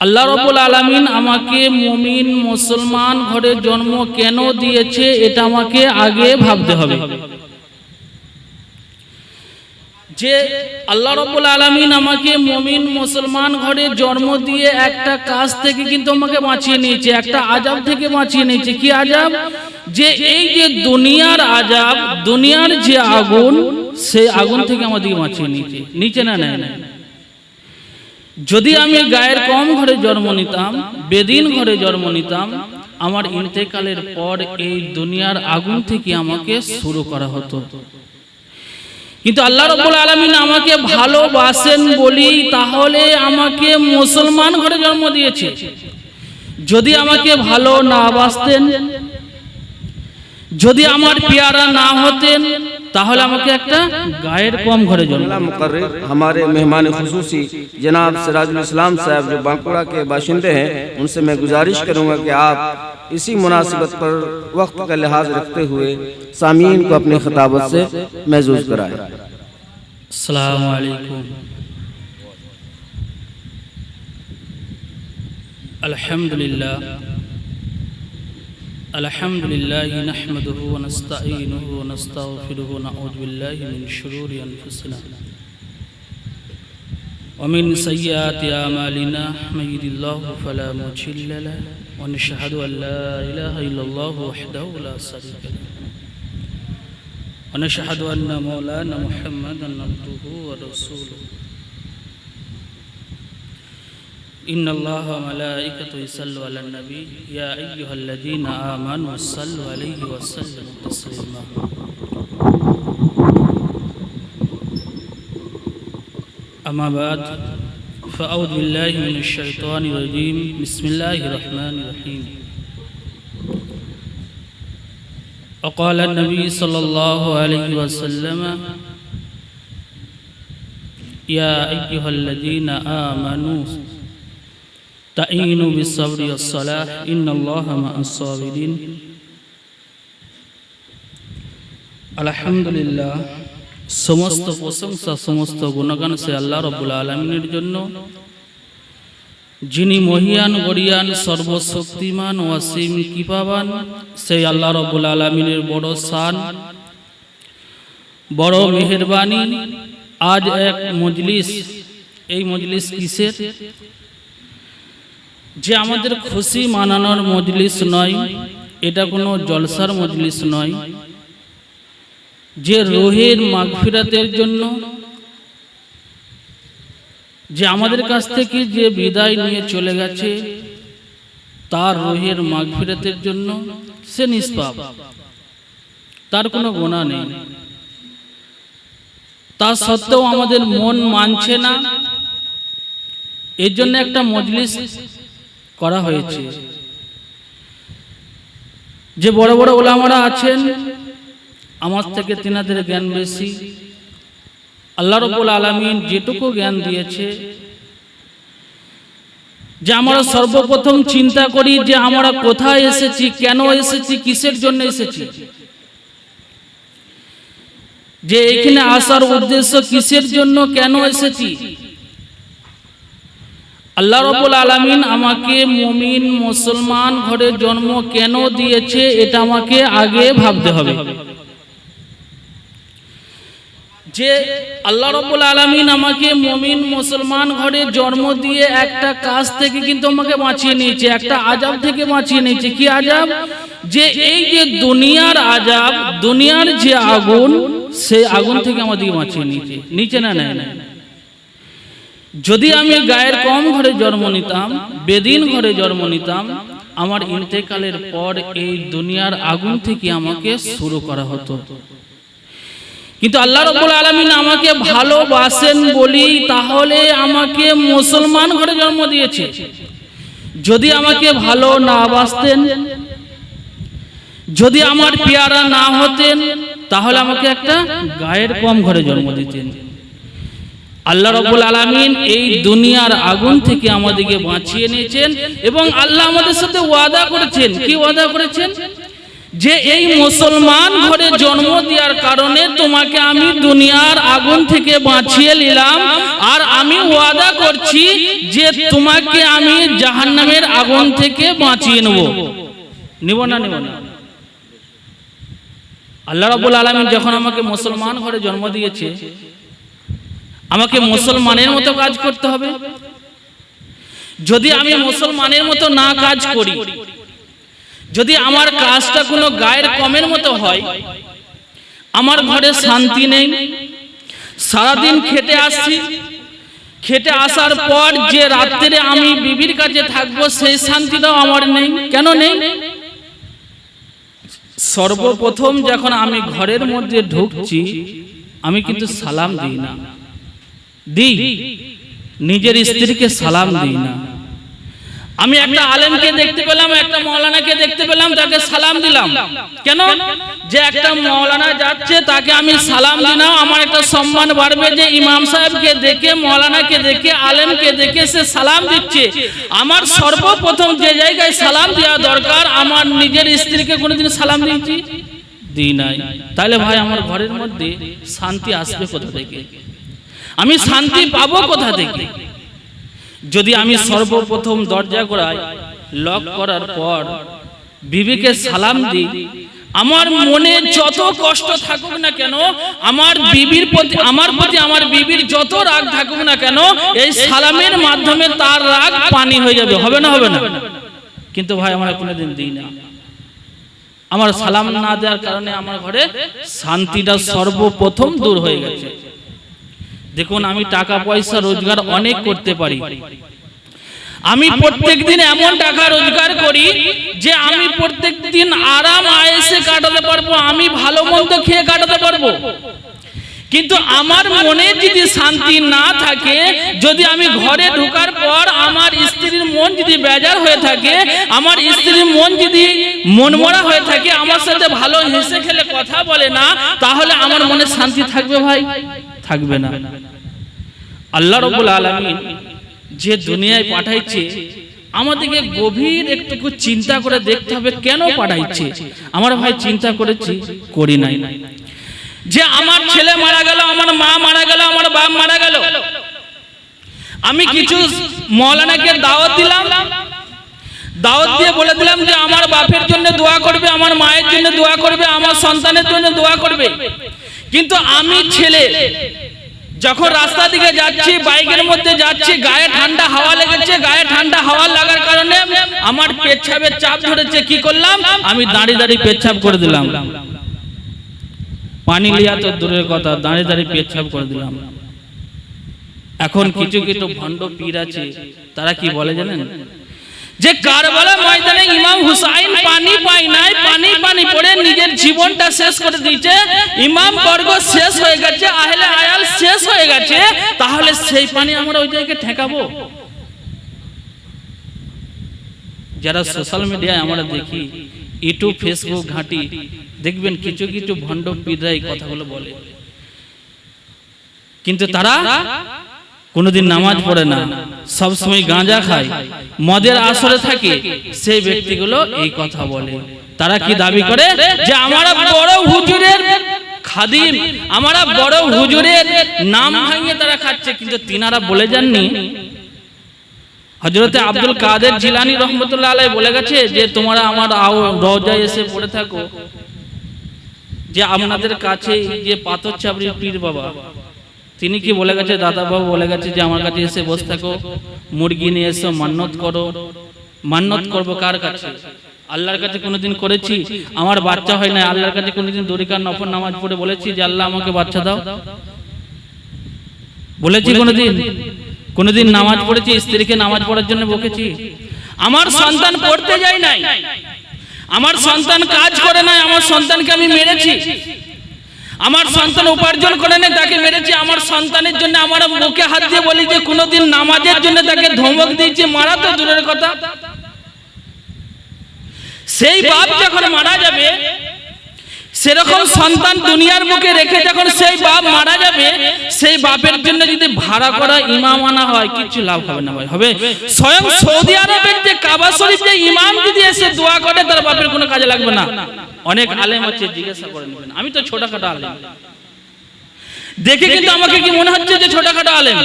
আল্লাহ রাব্বুল আলামিন আমাকে মুমিন মুসলমান ঘরে জন্ম কেন দিয়েছে এটা আমাকে আগে ভাবতে হবে। যে আল্লাহ রাব্বুল আলামিন আমাকে মুমিন মুসলমান ঘরে জন্ম দিয়ে একটা কাজ থেকে কিন্তু আমাকে বাঁচিয়ে নিয়েছে, একটা আযাব থেকে বাঁচিয়ে নিয়েছে। কি আযাব? যে এই যে দুনিয়ার আযাব, দুনিয়ার যে আগুন, সেই আগুন থেকে আমাদেরকে বাঁচিয়ে নিয়েছে। নিচে না নেয় না। যদি আমি গায়ের কম ঘরে জন্ম নিতাম, বেদিন ঘরে জন্ম নিতাম, আমার ইন্তেকালের পর এই দুনিয়ার আগুন থেকে আমাকে শুরু করা হতো। কিন্তু আল্লাহ রাব্বুল আলামিন আমাকে ভালোবাসেন বলি তাহলে আমাকে মুসলমান ঘরে জন্ম দিয়েছে। যদি আমাকে ভালো না বাসতেন, যদি আমার प्यारा ना হতেন, ताहले আমাকে একটা গায়ের কম ঘরে জন্ম। मुकर्रिर हमारे मेहमान खुसूसी जनाब सिराजुल इस्लाम साहब जो बांकुड़ा के बाशिंदे हैं, उनसे मैं गुजारिश करूंगा कि आप इसी मुनासिबत पर वक्त का लिहाज रखते हुए सामीन को अपनी खिताबत से महजूज कराएं। अस्सलामु अलैकुम। अल्हम्दुलिल्लाह अल्हम्दुलिल्लाह नहमदुहु व नस्तईनुहु व नस्तगफिरुहु व नऊज़ु बिल्लाहि मिन शुरूरि अनफुसिना व मिन सय्यिआति अमालिना मन यहदिल्लाहु फला मुदिल्ल लहु व नशहदु अन ला इलाहा इल्लल्लाहु वहदहु ला शरीका लहु व नशहदु अन्न मौलाना मुहम्मदन अब्दुहु व रसूलुहु इन्नल्लाह व मलाइकतहु युसल्लूना अलन नबी या अय्युहल्लज़ीना आमनू सल्लु अलैहि व सल्लिमू तस्लीमा। अम्मा बाद फ़अऊज़ु बिल्लाहि मिनश शैतानिर रजीम। बिस्मिल्लाहिर रहमानिर रहीम। वक़ाल नबी सल्लल्लाहु अलैहि वसल्लम या अय्युहल्लज़ीना आमनू ताईनु बिस्सब्रि वस्सलाह इन्नल्लाहा मअस-साबिरीन। अल्हम्दुलिल्लाह, समस्त प्रशंसा समस्त गुणगान से अल्लाह रब्बुल आलमीनेर जन्य, जिनी महियान गरियान सर्वशक्तिमान असीम कृपावान, से अल्लाह रब्बुल आलमीनेर बड़ शान बड़ मेहरबानी। आज एक मजलिस, এই মজলিস কিসের? যে আমাদের খুশি মানানোর মজলিস নয়, এটা কোনো জলসার মজলিস নয়, যে রুহের মাগফিরাতের জন্য, যে আমাদের কাছ থেকে যে বিদায় নিয়ে চলে গেছে তার রুহের মাগফিরাতের জন্য, সে নিষ্পাপ, তার কোনো গুনাহ নেই। তা সত্ত্বেও আমাদের মন মানছে না, এর জন্য একটা মজলিস করা হয়েছে। যে বড় বড় ওলামারা আছেন, আমার থেকে তিনাদের জ্ঞান বেশি। আল্লাহ রাব্বুল আলামিন যেটুকু জ্ঞান দিয়েছে, যে আমরা সর্বপ্রথম চিন্তা করি যে আমরা কোথায় এসেছি, কেন এসেছি, কিসের জন্য এসেছি, যে এখানে আসার উদ্দেশ্য কিসের জন্য, কেন এসেছি। আল্লাহ রাব্বুল আলামিন আমাকে মুমিন মুসলমান ঘরে জন্ম কেন দিয়েছে এটা আমাকে আগে ভাবতে হবে। যে আল্লাহ রাব্বুল আলামিন আমাকে মুমিন মুসলমান ঘরে জন্ম দিয়ে একটা কাজ থেকে কিন্তু আমাকে বাঁচিয়ে নিয়েছে, একটা আযাব থেকে বাঁচিয়ে নিয়েছে। কি আযাব? যে এই যে দুনিয়ার আযাব, দুনিয়ার যে আগুন, সেই আগুন থেকে আমাদেরকে বাঁচিয়ে নিয়েছে। নিচে না নেয় না। যদি আমি গায়ের কম ঘরে জন্ম নিতাম, বেদিন ঘরে জন্ম নিতাম, আমার ইন্তেকালের পর এই দুনিয়ার আগুন থেকে আমাকে শুরু করা হতো। কিন্তু আল্লাহ রাব্বুল আলামিন আমাকে ভালোবাসেন বলি তাহলে আমাকে মুসলমান ঘরে জন্ম দিয়েছে। যদি আমাকে ভালো না বাসতেন, যদি আমার प्यारा না হতেন, তাহলে আমাকে একটা গায়ের কম ঘরে জন্ম দিতেন। আল্লাহ রাব্বুল আলামিন এই দুনিয়ার আগুন থেকে আমাদেরকে বাঁচিয়ে নিয়েছেন এবং আল্লাহ আমাদের সাথে ওয়াদা করেছেন। কি ওয়াদা করেছেন? যে এই মুসলমান ঘরে জন্ম দেওয়ার কারণে তোমাকে আমি দুনিয়ার আগুন থেকে বাঁচিয়ে নিলাম, আর আমি ওয়াদা করছি যে তোমাকে আমি জাহান্নামের আগুন থেকে বাঁচিয়ে নেব। নিব না নিব না? আল্লাহ রাব্বুল আলামিন যখন আমাকে মুসলমান ঘরে জন্ম দিয়েছে, আমাকে মুসলমানের মতো কাজ করতে হবে। যদি আমি মুসলমানের মতো না কাজ করি, যদি আমার কাজটা কোনো গায়ের কমের মতো হয়, আমার ঘরে শান্তি নেই। সারাদিন খেটে আসছি, খেটে আসার পর যে রাত্রে আমি বিবির কাছে থাকবো, সেই শান্তিটাও আমার নেই। কেন নেই? সর্বপ্রথম যখন আমি ঘরের মধ্যে ঢুকছি, আমি কিন্তু সালাম দিই না, দিই নিজের স্ত্রীকে সালাম দিই না। আমি একটা আলেমকে দেখতে পেলাম, একটা মাওলানাকে দেখতে পেলাম, তাকে সালাম দিলাম। কেন? যে একটা মাওলানা যাচ্ছে, তাকে আমি সালাম দিলাম, আমার একটা সম্মান বাড়বে যে ইমাম সাহেবকে দেখে, মাওলানাকে দেখে, আলেমকে দেখে সে সালাম দিচ্ছে। আমার সর্বপ্রথম যে জায়গায় সালাম দেওয়া দরকার, আমার নিজের স্ত্রীকে কোনোদিন সালাম দিয়েছি? দিই নাই। তাহলে ভাই আমার ঘরের মধ্যে শান্তি আসবে কোথা থেকে? আমি শান্তি পাবো কোথা থেকে? যদি আমি সর্বপ্রথম দরজা করাই, লক করার পর বিবিকে সালাম দিই, আমার মনে যত কষ্ট থাকুক না কেন, আমার বিবির প্রতি, আমার প্রতি আমার বিবির যত রাগ থাকুক না কেন, এই সালামের মাধ্যমে তার রাগ পানি হয়ে যাবে। হবে না? হবে না? কিন্তু ভাই আমরা কোনোদিন দিই না। আমার সালাম না দেওয়ার কারণে আমার ঘরে শান্তিটা সর্বপ্রথম দূর হয়ে গেছে। দেখুন, আমি টাকা পয়সা রোজগার অনেক করতে পারি, আমি প্রত্যেকদিন এমন টাকা রোজগার করি যে আমি প্রত্যেকদিন আরাম আয়েশে কাটাতে পারবো, আমি ভালো মন্দ খেয়ে কাটাতে পারবো। কিন্তু আমার মনে যদি শান্তি না থাকে, যদি আমি ঘরে ঢোকার পর আমার স্ত্রীর মন যদি বেজার হয়ে থাকে, আমার স্ত্রীর মন যদি মনমরা হয়ে থাকে, আমার সাথে ভালো হেসে খেলে কথা বলে না, তাহলে আমার মনে শান্তি থাকবে ভাই? থাকবে না। আল্লাহ রাব্বুল আলামিন যে দুনিয়ায় পাঠাইছে, আমাদেরকে গভীর একটু চিন্তা করে দেখতে হবে কেন পাঠাইছে। আমার ভাই চিন্তা করেছি? করি নাই। যে আমার ছেলে মারা গেল, আমার মা মারা গেল, আমার বাপ মারা গেল, আমি কিছু মাওলানাকে দাওয়াত দিলাম, দাওয়াত দিয়ে বলে দিলাম যে আমার বাপের জন্য দোয়া করবে, আমার মায়ের জন্য দোয়া করবে, আমার সন্তানের জন্য দোয়া করবে। কিন্তু আমি ছেলে যখন রাস্তা দিকে যাচ্ছি, বাইকের মধ্যে যাচ্ছি, গায়ে ঠান্ডা হাওয়া লেগেছে, গায়ে ঠান্ডা হাওয়া লাগার কারণে আমার পেচ্ছাপের চাপ ধরেছে। কি করলাম? আমি দাঁড়িয়ে দাঁড়িয়ে পেচ্ছাপ করে দিলাম। পানি লিয়া তো দূরের কথা, দাঁড়িয়ে দাঁড়িয়ে পেচ্ছাপ করে দিলাম। এখন কিছু কিছু ভণ্ড পীর আছে, তারা কি বলে জানেন? যে কারবালা ময়দানে ইমাম হুসাইন পানি পায় নাই, পানি পানি পড়ে নিজের জীবনটা শেষ করে দিয়েছে, ইমাম বর্গ শেষ হয়ে গেছে, আহলে আয়াল শেষ হয়ে গেছে, তাহলে সেই পানি আমরা ওই জায়গায় ঠেকাবো? যারা সোশ্যাল মিডিয়ায় আমরা দেখি, ইউটিউব ফেসবুক ঘাঁটি, দেখবেন কিছু কিছু ভণ্ড পীররা এই কথাগুলো বলে, কিন্তু তারা কোনোদিন নামাজ পড়ে না, সবসময় গাঁজা খায়, মদের আসরে থাকে, সেই ব্যক্তিগুলো এই কথা বলে। তারা কি দাবি করে? যে আমরা বড় হুজুরের খাদিম, আমরা বড় হুজুরের নাম ভাঙিয়ে তারা খাচ্ছে। কিন্তু তিনারা বলে যাননি, হযরতে আব্দুল কাদের জিলানী রহমতুল্লাহ আলাইহি বলে গেছে যে তোমরা আমার রওজায় এসে পড়ে থাকো, যে আপনাদের কাছে যে পাথর চাবড়ির পীর বাবা, তিনি কি বলে গেছে? দাদা বাবু বলে গেছে যে আমার কাছে এসে বসে থাকো, মুরগি নিয়ে এসো, মান্নত করো। মান্নত করবো কার কাছে? আল্লাহর কাছে কোনোদিন করেছি? আমার বাচ্চা হয় না, আল্লাহর কাছে কোনোদিন দরিকার নফল নামাজ পড়ে বলেছি যে আল্লাহ আমাকে বাচ্চা দাও? বলেছি কোনোদিন? কোনোদিন নামাজ পড়েছি, স্ত্রীকে নামাজ পড়ার জন্য বকেছি? আমার সন্তান পড়তে যায় নাই, আমার সন্তান কাজ করে নাই, আমার সন্তানকে আমি মেরেছি। আমার সন্তান উপার্জন করে নেই, তাকে মেরেছি। আমার সন্তানের জন্য আমরা মুখে হাত দিয়ে বলি যে কোনোদিন নামাজের জন্য তাকে ধমক দিয়েছি, মারা তো দূরের কথা। সেই বাপ যখন মারা যাবে, সেরকম সন্তান দুনিয়ার বুকে রেখে যখন সেই বাপ মারা যাবে, সেই বাপের জন্য যদি ভাড়া করা ইমাম আনা হয়, কিছু লাভ হবে না ভাই। হবে স্বয়ং সৌদি আরবের যে কাবা শরীফ যে ইমাম যদি এসে দোয়া করে, তার বাপের কোনো কাজে লাগবে না। অনেক আলেম আছে, জিজ্ঞাসা করে নেবেন। আমি তো ছোটখাটো আলেম দেখে কিন্তু আমাকে কি মনে হচ্ছে যে ছোটখাটো আলেম,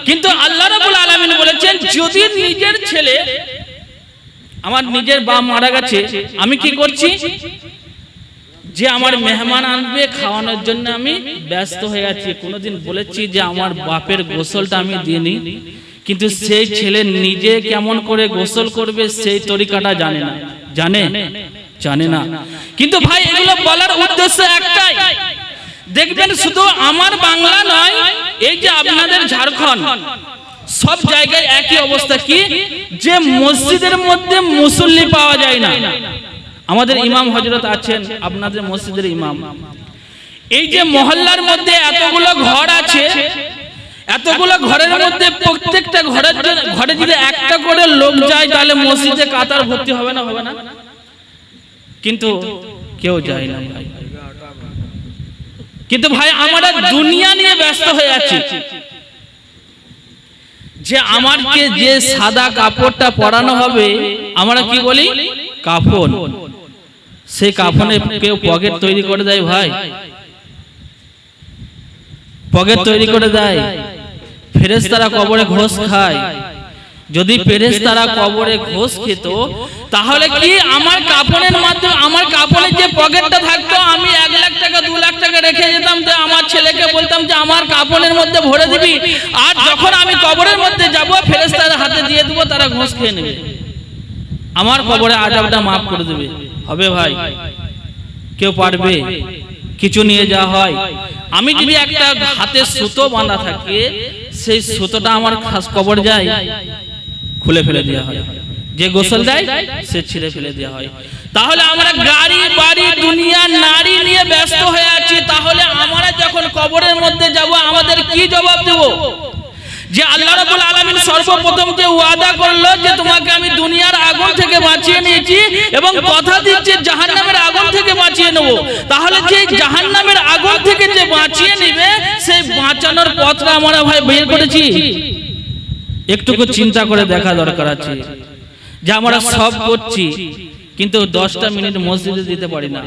কিন্তু আল্লাহ রাব্বুল আলামিন বলেছেন যদি নিজের ছেলে, আমার নিজের বাপ মারা গেছে, আমি কি করছি যে আমার মেহমান আনবে খাওয়ানোর জন্য আমি ব্যস্ত হয়ে আছি। কোনোদিন বলেছি যে আমার বাপের গোসলটা আমি দিইনি, কিন্তু সেই ছেলে নিজে কেমন করে গোসল করবে সেই তরিকাটা জানে না, জানে না। কিন্তু ভাই এগুলো বলার উদ্দেশ্য একটাই, দেখবেন শুধু আমার বাংলা নয়, এই যে আপনাদের ঝাড়খণ্ড সব জায়গায় একই অবস্থা, কি যে মসজিদের মধ্যে মুসল্লি পাওয়া যায় না। আমাদের ইমাম হযরত আছেন, আপনাদের মসজিদের ইমাম, এই যে মহল্লার মধ্যে এতগুলো ঘর আছে, এতগুলো ঘরের মধ্যে প্রত্যেকটা ঘরে যদি একটা করে লোক যায়, তাহলে মসজিদে কাতার ভর্তি হবে না? হবে না? কিন্তু কেউ যায় না ভাই। কিন্তু ভাই আমরা দুনিয়া নিয়ে ব্যস্ত হয়ে আছি, যে আমাকে যে সাদা কাপড়টা পরানো হবে, আমরা কি বলি কাফন। সেই কাফনে কেউ পকেট তৈরি করে দেয় ভাই, পকেট তৈরি করে দেয়। ফেরেশতারা কবরে ঘোষ খায়। যদি ফেরেশতারা কবরে ঘোষ খেত, তাহলে কি আমার কাফনের মাধ্যমে, আমার কাফনের যে পকেটটা থাকতো, আমি 1 লাখ টাকা 2 লাখ টাকা রেখে যেতাম, তো আমার ছেলেকে বলতাম যে আমার কাফনের মধ্যে ভরে দিবি, আর যখন আমি কবরের মধ্যে যাব ফেরেশতারা হাতে দিয়ে দেবো, তারা ঘোষ খেয়ে নেবে, আমার কবরে আযাবটা মাফ করে দেবে। হবে ভাই? কেউ পারবে? কিছু নিয়ে যাওয়া হয়। আমি যদি একটা হাতে সুতো বাঁধা থাকে, সেই সুতোটা আমার কবর যায়, খুলে ফেলে দেওয়া হয়। যে গোসল দেয় সে ছিঁড়ে ফেলে দেওয়া হয়। তাহলে আমরা গাড়ি বাড়ি দুনিয়া নারী নিয়ে ব্যস্ত হয়ে আছি, তাহলে আমরা যখন কবরের মধ্যে যাব আমাদের কি জবাব দেব? যে আল্লাহ রাব্বুল আলামিন সর্বপ্রথম যে ওয়াদা করলো যে তোমাকে আমি দুনিয়ার আগুন থেকে বাঁচিয়ে নিয়েছি এবং কথা দিচ্ছি জাহান্নামের আগুন থেকে বাঁচিয়ে নেব, তাহলে যে জাহান্নামের আগুন থেকে যে বাঁচিয়ে নেবে, সেই বাঁচানোর পথটা আমরা ভাই বের করেছি? একটুকু চিন্তা করে দেখা দরকার আছে যে আমরা সব করছি, কিন্তু 10টা মিনিট মসজিদে দিতে পারি না।